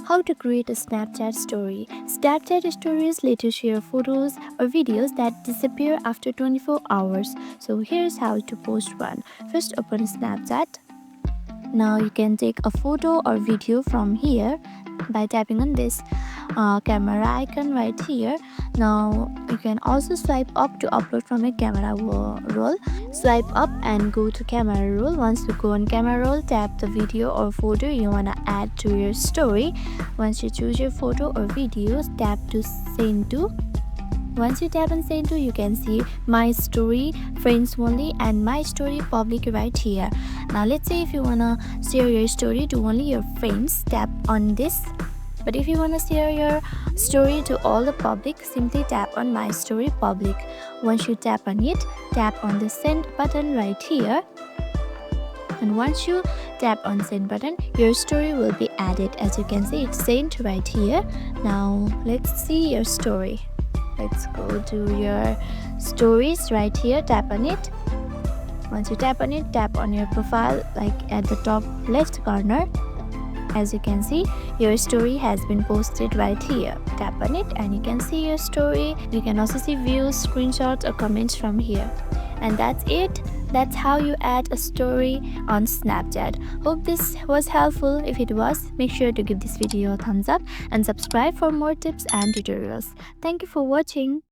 How to create a Snapchat story. Snapchat stories let you share photos or videos that disappear after 24 hours. So here's how to post one. First, open Snapchat. Now you can take a photo or video from here by tapping on this camera icon right here. Now you can also swipe up to upload from a camera roll. Swipe up and go to camera roll. Once you go on camera roll, tap the video or photo you want to add to your story. Once you choose your photo or videos, tap to send to. Once you tap on send to, you can see my story, friends only, and my story public right here. Now let's say if you wanna share your story to only your friends, tap on this. But if you wanna share your story to all the public, simply tap on my story public. Once you tap on it, tap on the send button right here. And once you tap on send button, your story will be added. As you can see, it's sent right here. Now let's see your story. Let's go to your stories right here. Tap on it. Once you tap on it, tap on your profile like at the top left corner. As you can see, your story has been posted right here. Tap on it and you can see your story. You can also see views, screenshots, or comments from here. And that's it. That's how you add a story on Snapchat. Hope this was helpful. If it was, make sure to give this video a thumbs up and subscribe for more tips and tutorials. Thank you for watching.